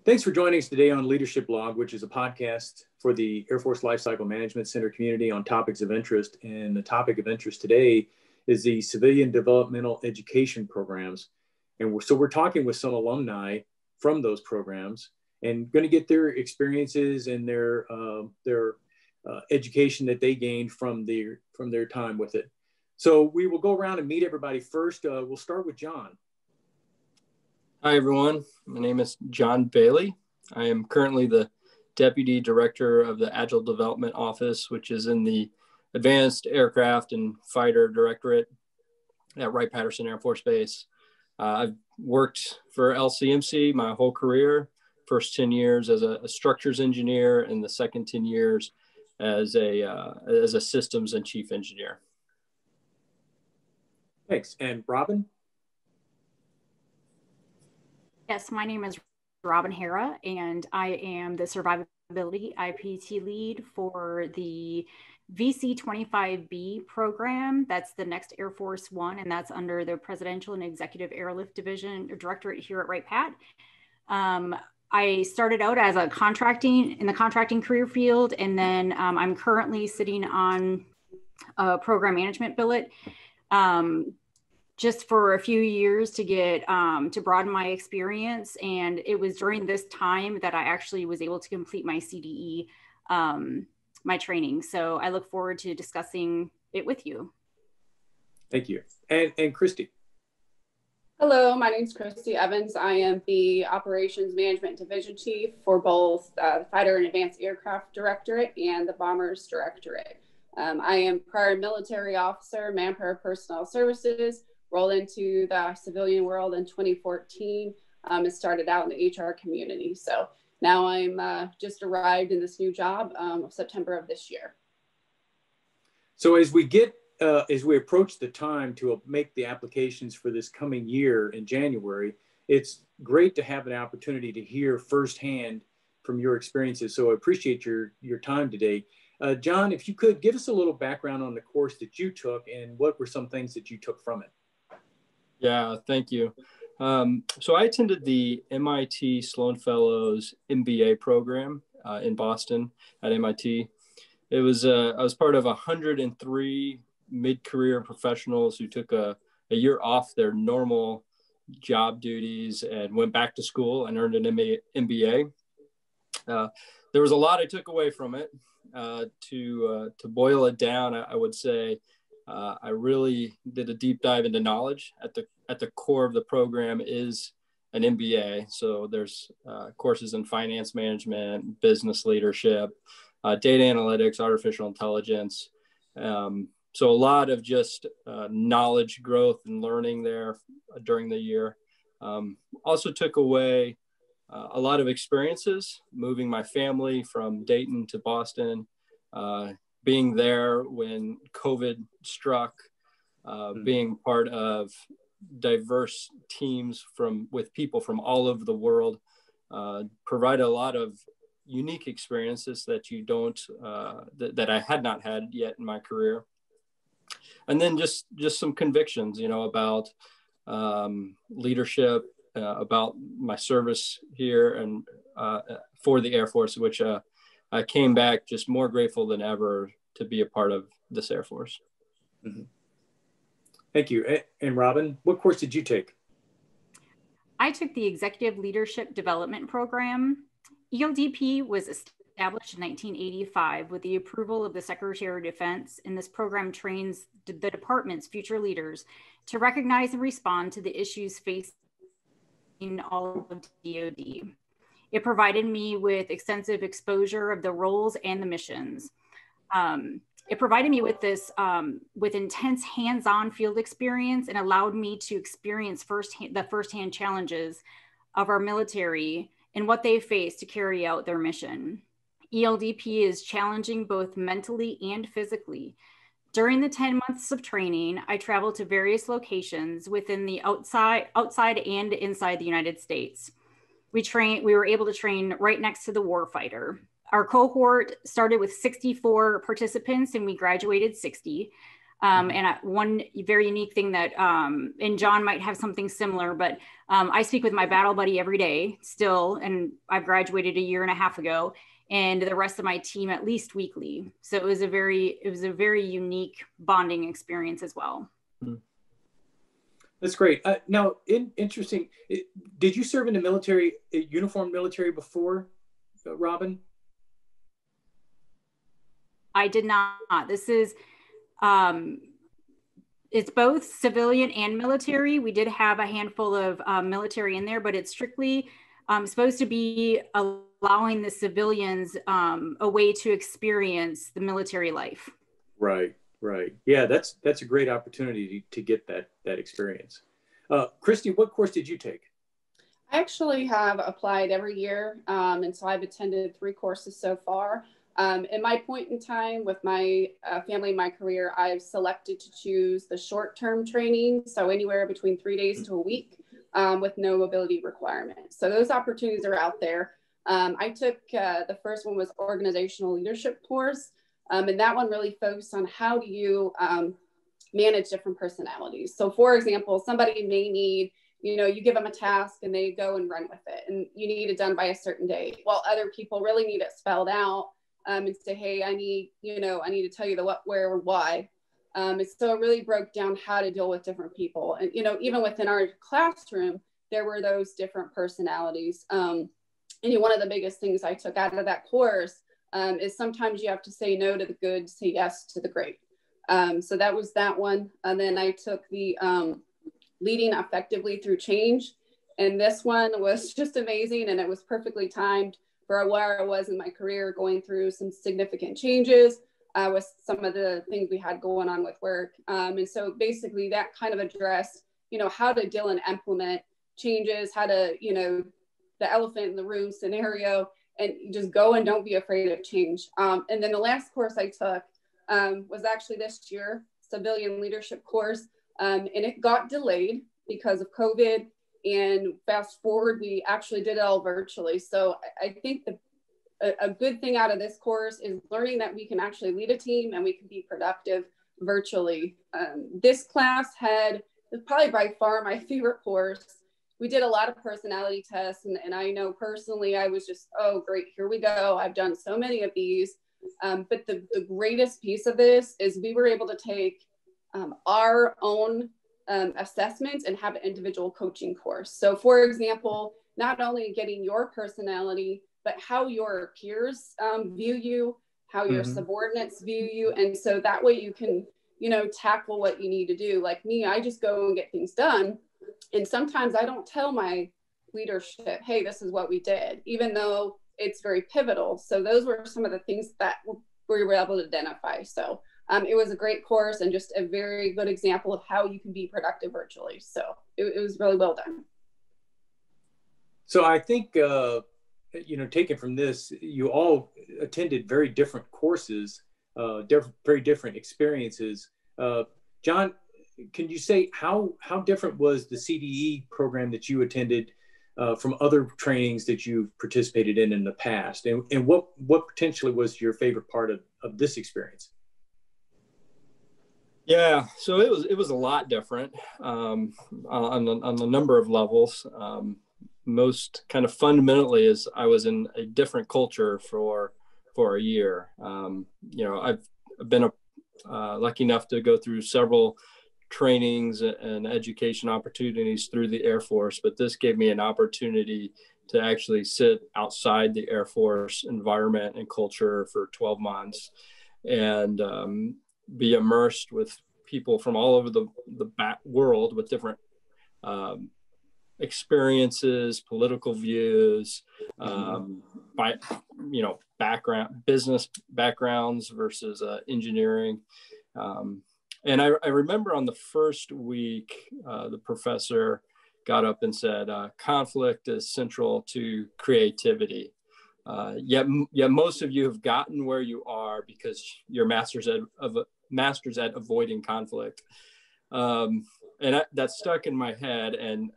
Thanks for joining us today on Leadership Log, which is a podcast for the Air Force Lifecycle Management Center community on topics of interest. And the topic of interest today is the Civilian Developmental Education programs. And we're talking with some alumni from those programs and going to get their experiences and their education that they gained from their time with it. So we will go around and meet everybody first. We'll start with John. Hi, everyone. My name is John Bailey. I am currently the Deputy Director of the Agile Development Office, which is in the Advanced Aircraft and Fighter Directorate at Wright-Patterson Air Force Base. I've worked for LCMC my whole career, first 10 years as a structures engineer and the second 10 years as a systems and chief engineer. Thanks. And Robin? Yes, my name is Robin Harrah, and I am the survivability IPT lead for the VC-25B program. That's the next Air Force One, and that's under the Presidential and Executive Airlift Division or Directorate here at Wright-Pat. I started out as in the contracting career field, and then I'm currently sitting on a program management billet. Just for a few years to get to broaden my experience. And it was during this time that I actually was able to complete my CDE, my training. So I look forward to discussing it with you. Thank you. And Christy. Hello, my name is Christy Evans. I am the Operations Management Division Chief for both the Fighter and Advanced Aircraft Directorate and the Bombers Directorate. I am prior military officer, manpower personnel services, rolled into the civilian world in 2014 and started out in the HR community. So now I'm just arrived in this new job September of this year. So as we approach the time to make the applications for this coming year in January, it's great to have an opportunity to hear firsthand from your experiences. So I appreciate your time today. John, if you could give us a little background on the course that you took and what were some things that you took from it? Yeah, thank you. So I attended the MIT Sloan Fellows MBA program in Boston at MIT. I was part of 103 mid-career professionals who took a year off their normal job duties and went back to school and earned an MBA. There was a lot I took away from it. To boil it down, I would say I really did a deep dive into knowledge. At the core of the program is an MBA. So there's courses in finance management, business leadership, data analytics, artificial intelligence. So a lot of just knowledge growth and learning there during the year. Also took away a lot of experiences, moving my family from Dayton to Boston, being there when COVID struck, being part of diverse teams with people from all over the world, provide a lot of unique experiences that you don't, that I had not had yet in my career. And then just some convictions, about leadership, about my service here and for the Air Force, which I came back just more grateful than ever to be a part of this Air Force. Mm-hmm. Thank you. And Robin, what course did you take? I took the Executive Leadership Development Program. ELDP was established in 1985 with the approval of the Secretary of Defense, and this program trains the department's future leaders to recognize and respond to the issues facing all of DoD. It provided me with extensive exposure of the roles and the missions. It provided me with with intense hands-on field experience and allowed me to experience the firsthand challenges of our military and what they face to carry out their mission. ELDP is challenging both mentally and physically. During the 10 months of training, I traveled to various locations within the outside and inside the United States. We were able to train right next to the warfighter. Our cohort started with 64 participants and we graduated 60. One very unique thing that, and John might have something similar, but I speak with my battle buddy every day still, and I've graduated a year and a half ago, and the rest of my team at least weekly. So it was a very unique bonding experience as well. That's great. Now, interesting. Did you serve in the military, uniformed military before, Robin? I did not. This is, it's both civilian and military. We did have a handful of military in there, but it's strictly supposed to be allowing the civilians a way to experience the military life. Right. Right. Yeah, that's a great opportunity to get that experience. Christy, what course did you take? I actually have applied every year, and so I've attended 3 courses so far. In my point in time with my family and my career, I've selected to choose the short-term training, so anywhere between 3 days to a week with no mobility requirements. So those opportunities are out there. I took the first one was organizational leadership course. And that one really focused on how do you manage different personalities. So for example, somebody may need, you give them a task and they go and run with it and you need it done by a certain day. While other people really need it spelled out and say, hey, I need to tell you the what, where, and why. And so it really broke down how to deal with different people. And, even within our classroom, there were those different personalities. And one of the biggest things I took out of that course is sometimes you have to say no to the good, say yes to the great. So that was that one. And then I took the leading effectively through change. And this one was just amazing. And it was perfectly timed for where I was in my career, going through some significant changes with some of the things we had going on with work. And so basically that kind of addressed, how to deal and implement changes, how to, the elephant in the room scenario, and just go and don't be afraid of change. And then the last course I took was actually this year, Civilian Leadership course, and it got delayed because of COVID. And fast forward, we actually did it all virtually. So I think a good thing out of this course is learning that we can actually lead a team and we can be productive virtually. This class had probably by far my favorite course. We did a lot of personality tests, and I know personally I was just, oh great, here we go. I've done so many of these. But the greatest piece of this is we were able to take our own assessments and have an individual coaching course. So for example, not only getting your personality, but how your peers view you, how your subordinates view you. And so that way you can, tackle what you need to do. Like me, I just go and get things done. And sometimes I don't tell my leadership, hey, this is what we did, even though it's very pivotal. So those were some of the things that we were able to identify. So it was a great course and just a very good example of how you can be productive virtually. So it was really well done. So I think, taken from this, you all attended very different courses, very different experiences. John, can you say how different was the CDE program that you attended from other trainings that you've participated in the past? And what potentially was your favorite part of this experience? Yeah, so it was a lot different on a number of levels. Most kind of fundamentally is I was in a different culture for a year. I've been lucky enough to go through several trainings and education opportunities through the Air Force, but this gave me an opportunity to actually sit outside the Air Force environment and culture for 12 months and be immersed with people from all over the world with different experiences, political views, business backgrounds versus engineering. And I remember on the first week, the professor got up and said, conflict is central to creativity. Yet most of you have gotten where you are because you're masters at avoiding conflict. And that stuck in my head. And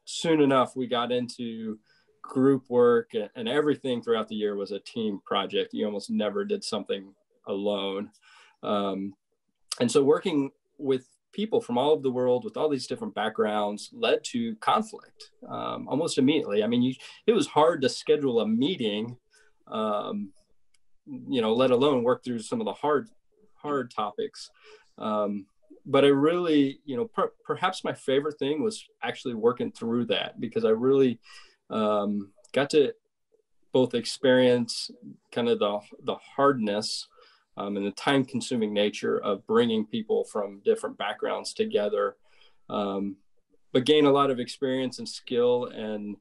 soon enough, we got into group work, and everything throughout the year was a team project. You almost never did something alone. And so working with people from all over the world with all these different backgrounds led to conflict almost immediately. I mean, it was hard to schedule a meeting, let alone work through some of the hard topics. But I really, perhaps my favorite thing was actually working through that, because I really got to both experience kind of the hardness and the time-consuming nature of bringing people from different backgrounds together, but gain a lot of experience and skill and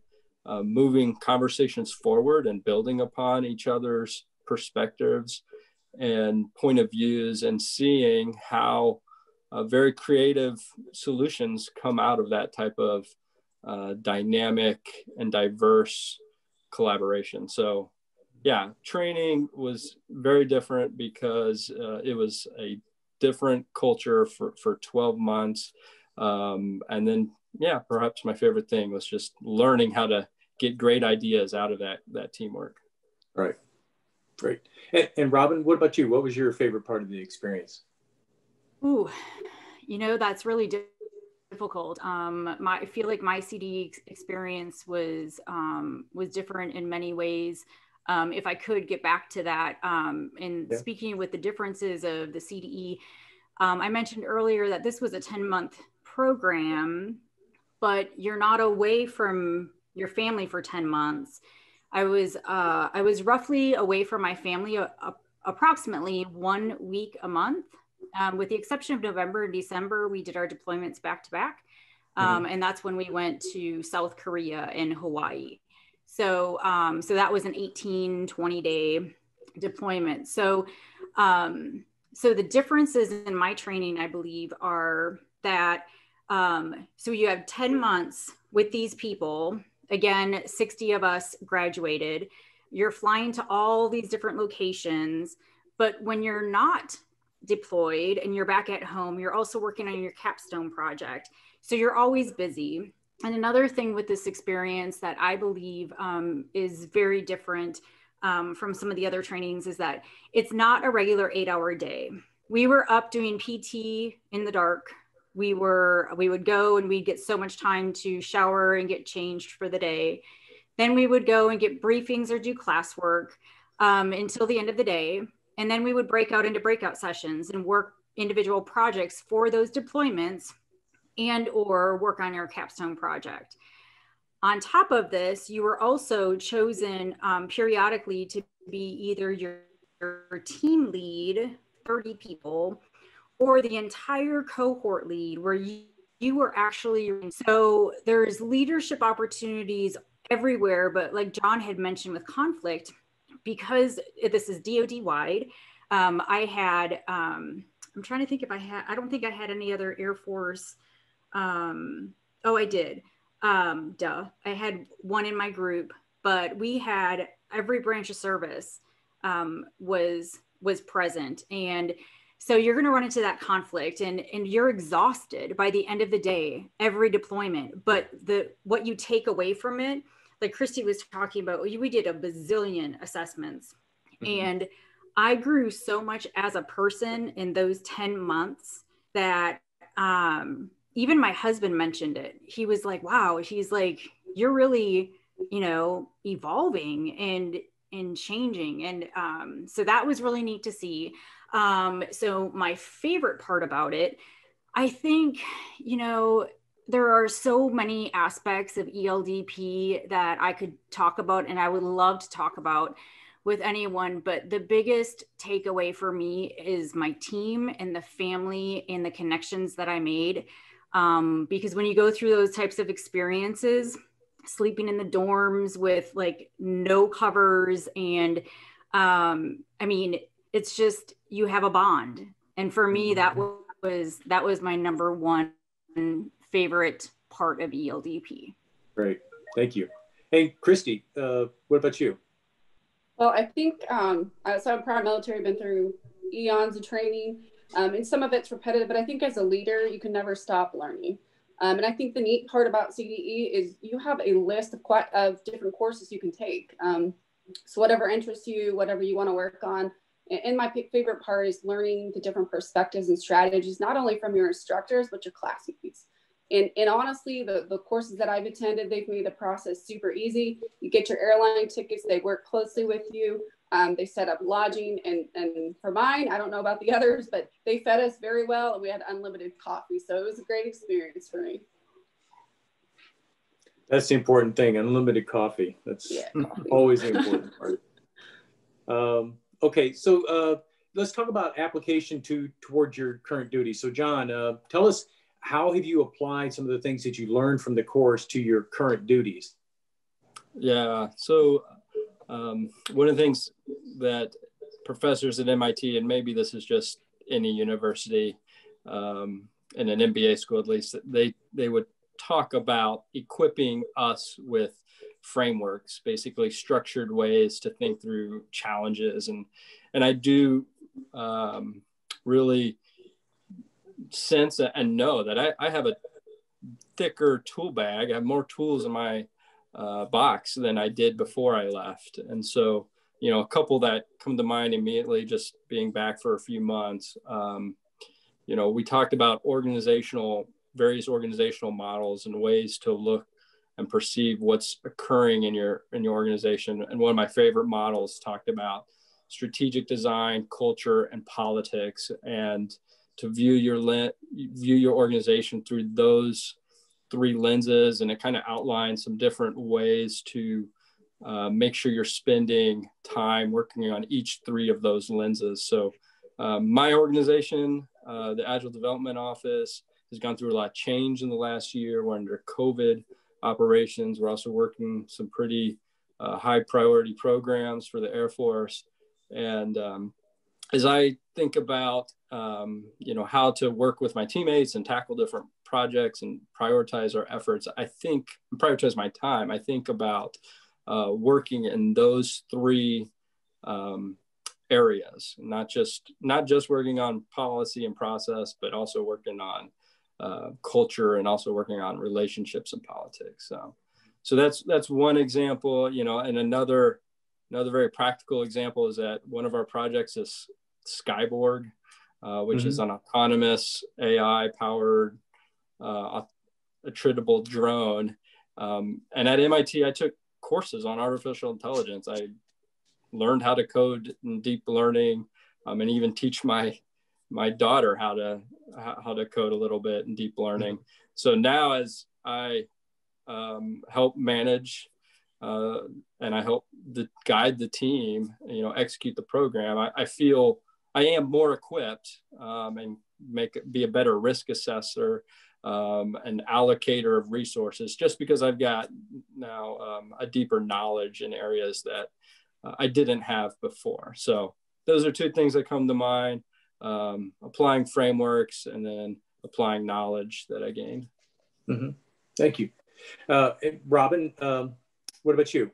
moving conversations forward and building upon each other's perspectives and point of views, and seeing how very creative solutions come out of that type of dynamic and diverse collaboration. So yeah, training was very different because it was a different culture for 12 months. And then, yeah, perhaps my favorite thing was just learning how to get great ideas out of that teamwork. Right. Great. And Robin, what about you? What was your favorite part of the experience? Ooh, that's really difficult. I feel like my CDE experience was different in many ways. If I could get back to that, speaking with the differences of the CDE, I mentioned earlier that this was a 10-month program, but you're not away from your family for 10 months. I was roughly away from my family approximately 1 week a month, with the exception of November and December. We did our deployments back to back, and that's when we went to South Korea and Hawaii. So that was an 20 day deployment. So the differences in my training, I believe, are that so you have 10 months with these people. Again, 60 of us graduated. You're flying to all these different locations, but when you're not deployed and you're back at home, you're also working on your capstone project. So you're always busy. And another thing with this experience that I believe is very different from some of the other trainings is that it's not a regular 8-hour day. We were up doing PT in the dark. We would go and we'd get so much time to shower and get changed for the day. Then we would go and get briefings or do classwork until the end of the day. And then we would break out into breakout sessions and work individual projects for those deployments and or work on your capstone project. On top of this, you were also chosen periodically to be either your team lead, 30 people, or the entire cohort lead, where you were actually, so there's leadership opportunities everywhere. But like John had mentioned with conflict, because this is DoD wide, I had, I'm trying to think if I don't think I had any other Air Force. Oh, I did. I had one in my group, but we had every branch of service was present. And so you're going to run into that conflict and you're exhausted by the end of the day, every deployment. But what you take away from it, like Christy was talking about, we did a bazillion assessments. Mm-hmm. And I grew so much as a person in those 10 months that even my husband mentioned it. He was like, wow, he's like, you're really, evolving and changing. And so that was really neat to see. So my favorite part about it, I think, there are so many aspects of ELDP that I could talk about and I would love to talk about with anyone, but the biggest takeaway for me is my team and the family and the connections that I made. Because when you go through those types of experiences, sleeping in the dorms with like no covers and, it's just, you have a bond. And for me, that was my number one favorite part of ELDP. Great. Thank you. Hey, Christy, what about you? Well, I think, so I'm prior military, been through eons of training, and some of it's repetitive, but I think as a leader, you can never stop learning. And I think the neat part about CDE is you have a list of different courses you can take. So whatever interests you, whatever you want to work on, And my favorite part is learning the different perspectives and strategies, not only from your instructors, but your classmates. And honestly, the courses that I've attended, they've made the process super easy. You get your airline tickets, they work closely with you. They set up lodging, and for mine, I don't know about the others, but they fed us very well, and we had unlimited coffee. So it was a great experience for me. That's the important thing, unlimited coffee. That's always the important part. Okay, so let's talk about application towards your current duties. So John, tell us, how have you applied some of the things that you learned from the course to your current duties? Yeah, so one of the things that professors at MIT, and maybe this is just any university, in an MBA school at least, they would talk about equipping us with frameworks, basically structured ways to think through challenges. And I do really sense and know that I have a thicker tool bag. I have more tools in my box than I did before I left. And so, you know, a couple that come to mind immediately, just being back for a few months, you know, we talked about various organizational models and ways to look and perceive what's occurring in your organization. And one of my favorite models talked about strategic design, culture, and politics, and to view your organization through those three lenses. And it kind of outlines some different ways to make sure you're spending time working on each three of those lenses. So my organization, the Agile Development Office, has gone through a lot of change in the last year. We're under COVID operations. We're also working some pretty high priority programs for the Air Force. And as I think about, you know, how to work with my teammates and tackle different projects and prioritize our efforts, prioritize my time, I think about working in those three areas, not just working on policy and process, but also working on culture and also working on relationships and politics. So that's one example, you know. And another very practical example is that one of our projects is Skyborg, which is an autonomous AI powered attritable drone. And at MIT, I took courses on artificial intelligence. I learned how to code in deep learning, and even teach my daughter how to code a little bit in deep learning. So now, as I help manage and I help guide the team, you know, execute the program, I feel I am more equipped and be a better risk assessor, an allocator of resources, just because I've got now a deeper knowledge in areas that I didn't have before. So those are two things that come to mind: applying frameworks and then applying knowledge that I gained. Thank you. Robin, what about you?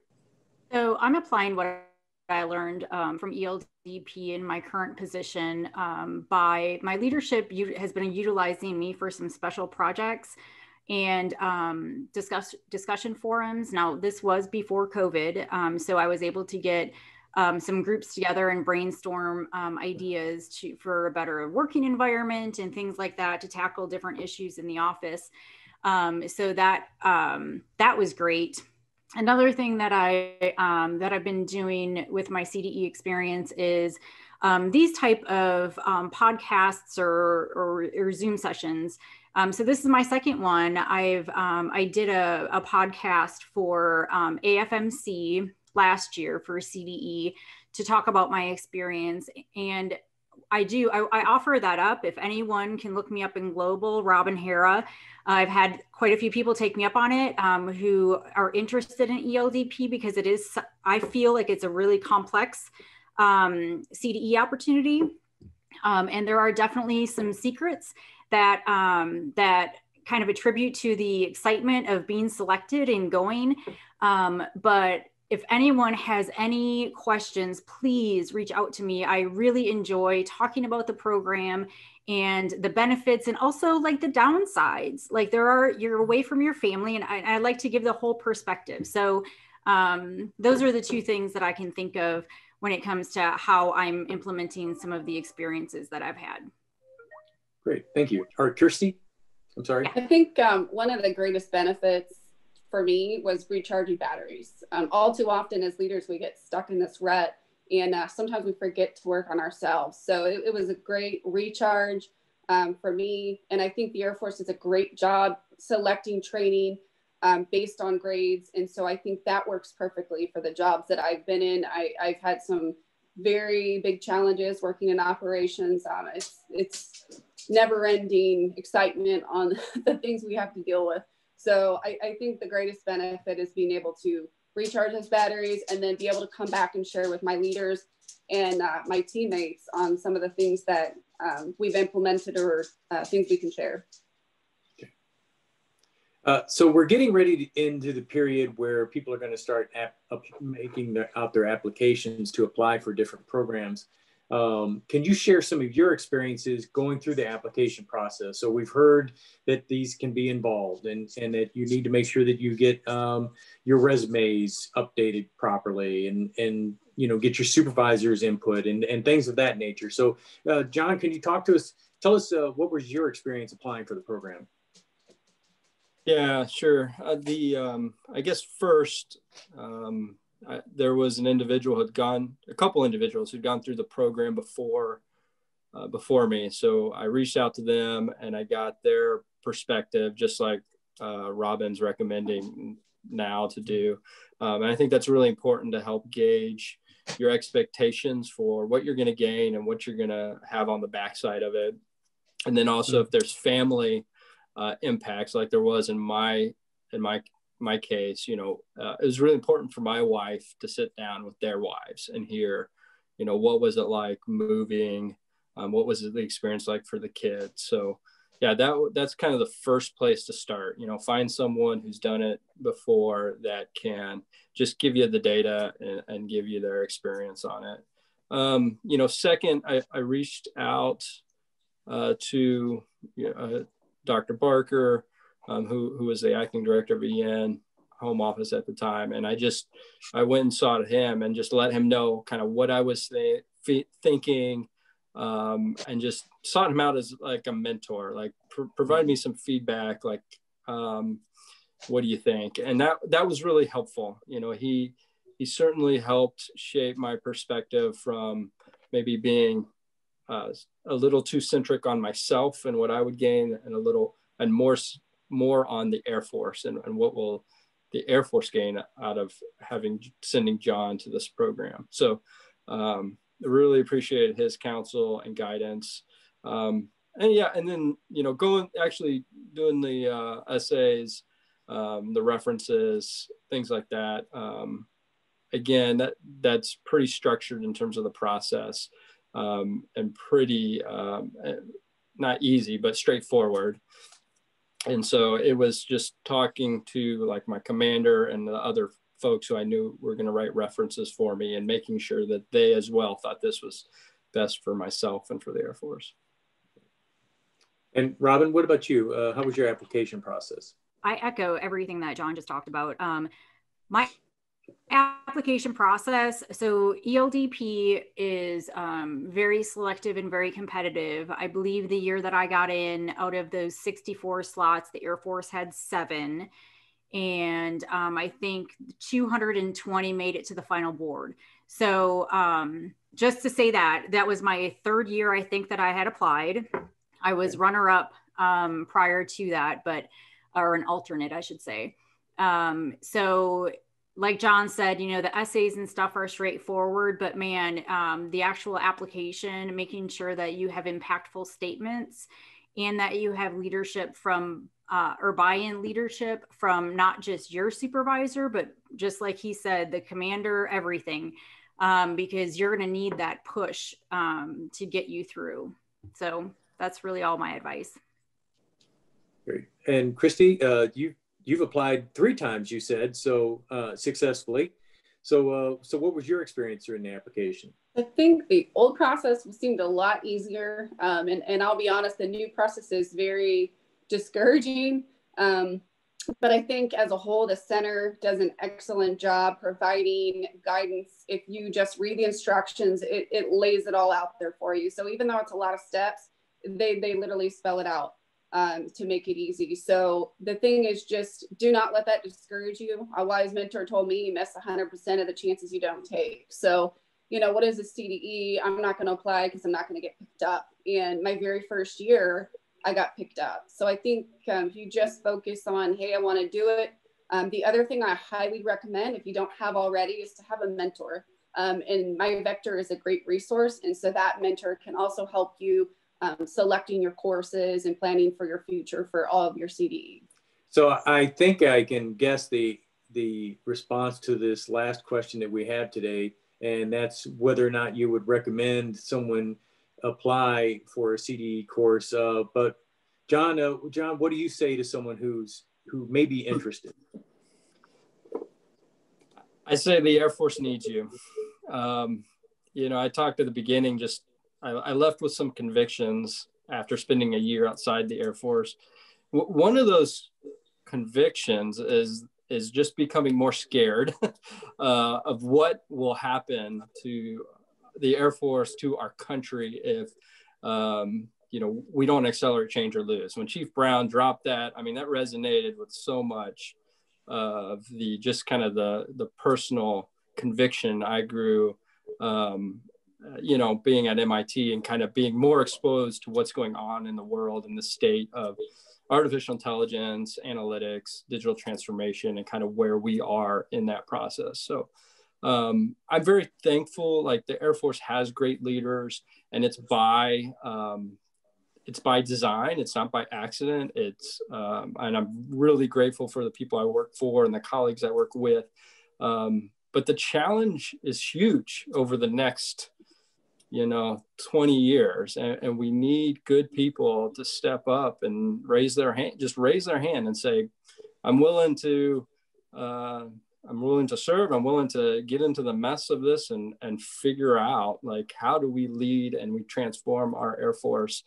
So I'm applying what I learned from ELDP in my current position. By my leadership has been utilizing me for some special projects and discussion forums. Now, this was before COVID, so I was able to get some groups together and brainstorm ideas for a better working environment and things like that to tackle different issues in the office. So that was great. Another thing that I've been doing with my CDE experience is these type of podcasts or Zoom sessions. So this is my second one. I did a podcast for AFMC last year for CDE to talk about my experience. And I offer that up. If anyone can look me up in Global, Robin Harrah. I've had quite a few people take me up on it who are interested in ELDP, because I feel like it's a really complex CDE opportunity. And there are definitely some secrets that kind of attribute to the excitement of being selected and going. But if anyone has any questions, please reach out to me. I really enjoy talking about the program and the benefits, and also like the downsides. Like you're away from your family, and I like to give the whole perspective. So those are the two things that I can think of when it comes to how I'm implementing some of the experiences that I've had. Great, thank you. All right, Christy, I'm sorry. I think one of the greatest benefits for me was recharging batteries. All too often as leaders, we get stuck in this rut, and sometimes we forget to work on ourselves. So it was a great recharge for me. And I think the Air Force does a great job selecting training based on grades. And so I think that works perfectly for the jobs that I've been in. I've had some very big challenges working in operations. It's never ending excitement on the things we have to deal with. So I think the greatest benefit is being able to recharge those batteries and then be able to come back and share with my leaders and my teammates on some of the things that we've implemented or things we can share. So we're getting ready into the period where people are going to start making their applications to apply for different programs. Can you share some of your experiences going through the application process? So we've heard that these can be involved and that you need to make sure that you get your resumes updated properly and you know, get your supervisor's input and things of that nature. So John, can you talk to us, tell us what was your experience applying for the program? Yeah, sure. I guess first, there was an individual a couple individuals who'd gone through the program before me. So I reached out to them and I got their perspective, just like Robin's recommending now to do. And I think that's really important to help gauge your expectations for what you're going to gain and what you're going to have on the backside of it. And then also if there's family impacts, like there was in my case, you know, it was really important for my wife to sit down with their wives and hear, you know, what was it like moving, what was the experience like for the kids. So yeah, that's kind of the first place to start. You know, find someone who's done it before that can just give you the data and give you their experience on it. You know, second, I reached out to Dr. Barker, who was the acting director of EN home office at the time. And I went and saw him and just let him know kind of what I was thinking, and just sought him out as like a mentor, like provide me some feedback, like, what do you think? And that was really helpful. You know, he certainly helped shape my perspective from maybe being a little too centric on myself and what I would gain, and more on the Air Force and what will the Air Force gain out of sending John to this program. So I really appreciated his counsel and guidance. And then, you know, doing the essays, the references, things like that. Again, that's pretty structured in terms of the process, and pretty, not easy, but straightforward. And so it was just talking to like my commander and the other folks who I knew were going to write references for me and making sure that they as well thought this was best for myself and for the Air Force. And Robin, what about you? How was your application process? I echo everything that John just talked about. My application process, so ELDP is very selective and very competitive. I believe the year that I got in, out of those 64 slots, the Air Force had 7. And I think 220 made it to the final board. So just to say that was my 3rd year, I think, that I had applied. I was runner-up prior to that, or an alternate, I should say. So like John said, you know, the essays and stuff are straightforward, but man, the actual application, making sure that you have impactful statements and that you have leadership from, or buy-in leadership from not just your supervisor, but just like he said, the commander, everything, because you're going to need that push to get you through. So that's really all my advice. Great. And Christy, you've applied 3 times, you said, so successfully. So what was your experience during the application? I think the old process seemed a lot easier. And I'll be honest, the new process is very discouraging. But I think as a whole, the center does an excellent job providing guidance. If you just read the instructions, it lays it all out there for you. So even though it's a lot of steps, they literally spell it out to make it easy. So the thing is, just do not let that discourage you. A wise mentor told me you miss 100% of the chances you don't take. So, you know, what is a CDE? I'm not going to apply because I'm not going to get picked up. And my very first year, I got picked up. So I think if you just focus on, hey, I want to do it. The other thing I highly recommend, if you don't have already, is to have a mentor. And My Vector is a great resource. And so that mentor can also help you selecting your courses and planning for your future for all of your CDE. So I think I can guess the response to this last question that we have today, and that's whether or not you would recommend someone apply for a CDE course. But John, what do you say to someone who may be interested? I say the Air Force needs you. You know, I talked at the beginning, I left with some convictions after spending a year outside the Air Force. One of those convictions is just becoming more scared of what will happen to the Air Force, to our country, if you know, we don't accelerate, change, or lose. When Chief Brown dropped that, I mean, that resonated with so much of the just kind of the personal conviction I grew, you know, being at MIT and kind of being more exposed to what's going on in the world and the state of artificial intelligence, analytics, digital transformation, and kind of where we are in that process. So I'm very thankful. Like, the Air Force has great leaders, and it's by design. It's not by accident. And I'm really grateful for the people I work for and the colleagues I work with. But the challenge is huge over the next, 20 years. And we need good people to step up and raise their hand and say, I'm willing to serve. I'm willing to get into the mess of this and figure out, like, how do we lead and we transform our Air Force?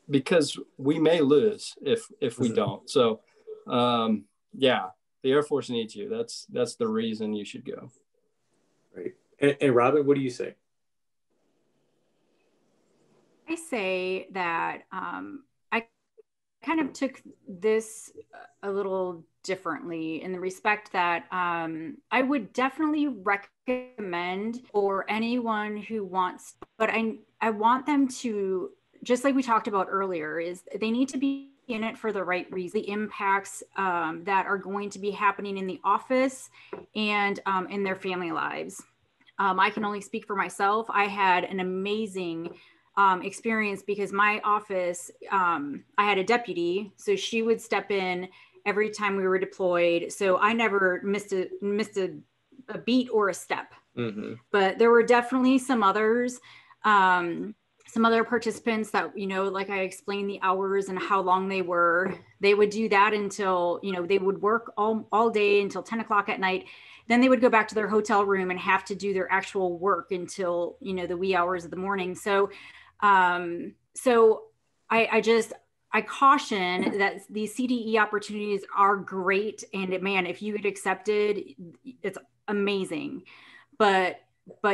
Because we may lose if we don't. So, yeah, the Air Force needs you. That's the reason you should go. Right. And Robin, what do you say? I say that I kind of took this a little differently, in the respect that I would definitely recommend for anyone who wants, but I want them to, just like we talked about earlier, is they need to be in it for the right reason. The impacts that are going to be happening in the office and in their family lives. I can only speak for myself. I had an amazing experience because my office, I had a deputy, so she would step in every time we were deployed. So I never missed a beat or a step. Mm-hmm. But there were definitely some others, some other participants that, like I explained the hours and how long they were. They would do that until, they would work all day until 10 o'clock at night. Then they would go back to their hotel room and have to do their actual work until, the wee hours of the morning. So, I caution that these CDE opportunities are great. And man, if you get accepted, it's amazing. But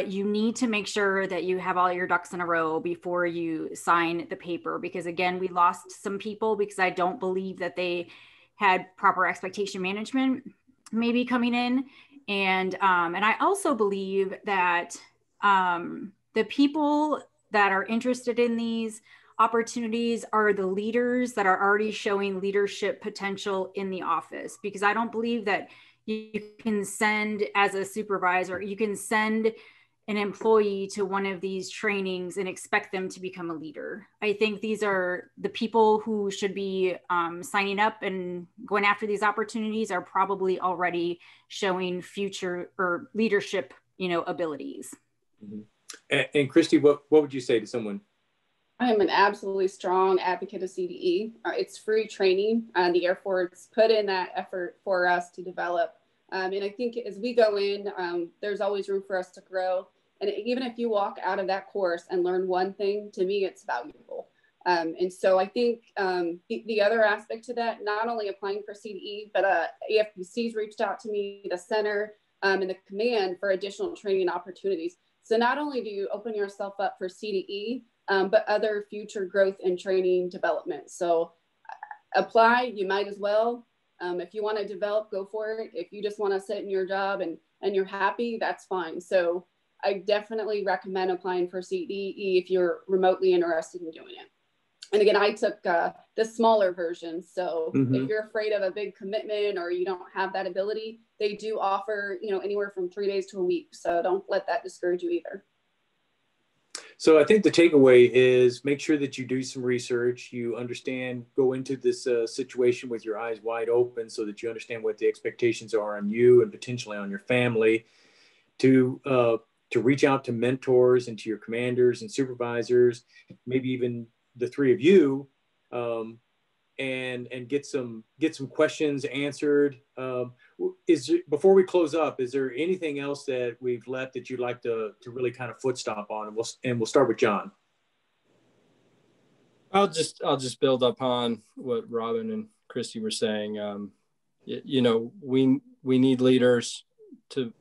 you need to make sure that you have all your ducks in a row before you sign the paper. Because again, we lost some people because I don't believe that they had proper expectation management maybe coming in. And I also believe that the people that are interested in these opportunities are the leaders that are already showing leadership potential in the office. Because I don't believe that you can send, as a supervisor, you can send an employee to one of these trainings and expect them to become a leader. I think these are the people who should be signing up and going after these opportunities are probably already showing future or leadership, abilities. Mm-hmm. And Christy, what would you say to someone? I am an absolutely strong advocate of CDE. It's free training. The Air Force put in that effort for us to develop. And I think as we go in, there's always room for us to grow. And even if you walk out of that course and learn one thing, to me, it's valuable. And so I think the other aspect to that, not only applying for CDE, but AFPC's reached out to me, the center, and the command for additional training opportunities. So not only do you open yourself up for CDE, but other future growth and training development. So apply, you might as well. If you want to develop, go for it. If you just want to sit in your job and you're happy, that's fine. So I definitely recommend applying for CDE if you're remotely interested in doing it. And again, I took the smaller version. So if you're afraid of a big commitment or you don't have that ability, they do offer, anywhere from 3 days to a week. So don't let that discourage you either. So I think the takeaway is make sure that you do some research, you understand, go into this situation with your eyes wide open so that you understand what the expectations are on you and potentially on your family, to reach out to mentors and to your commanders and supervisors, maybe even the three of you, and get some questions answered. Before we close up, is there anything else that we've left that you'd like to really kind of foot stomp on? And we'll start with John. I'll just build upon what Robin and Christy were saying. We need leaders to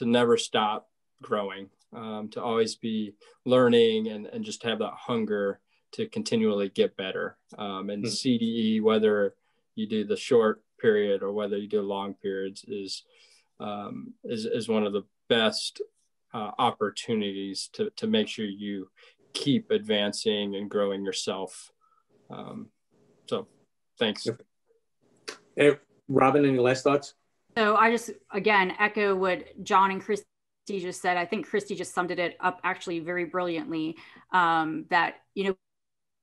never stop growing, to always be learning and just have that hunger to continually get better. And CDE, whether you do the short period or whether you do long periods, is one of the best opportunities to make sure you keep advancing and growing yourself. So thanks. Hey, Robin, any last thoughts? So I just, again, echo what John and Christy just said. I think Christy just summed it up actually very brilliantly, that,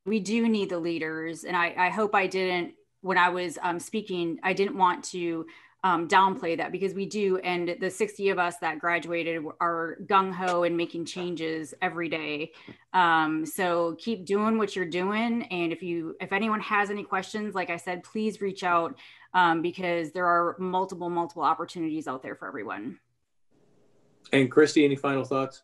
we do need the leaders. And I hope I didn't, when I was speaking, I didn't want to downplay that, because we do. And the 60 of us that graduated are gung-ho and making changes every day. So keep doing what you're doing. And if anyone has any questions, like I said, please reach out, because there are multiple opportunities out there for everyone. And Christy, any final thoughts?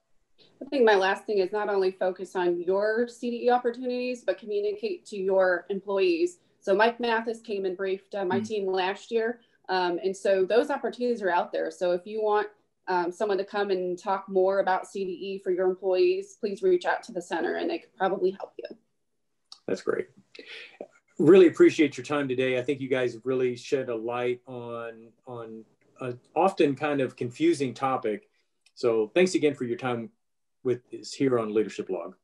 I think my last thing is not only focus on your CDE opportunities, but communicate to your employees. So Mike Mathis came and briefed my team last year. And so those opportunities are out there. So if you want someone to come and talk more about CDE for your employees, please reach out to the center and they could probably help you. That's great. Really appreciate your time today. I think you guys have really shed a light on an often kind of confusing topic. So thanks again for your time with us here on Leadership Log.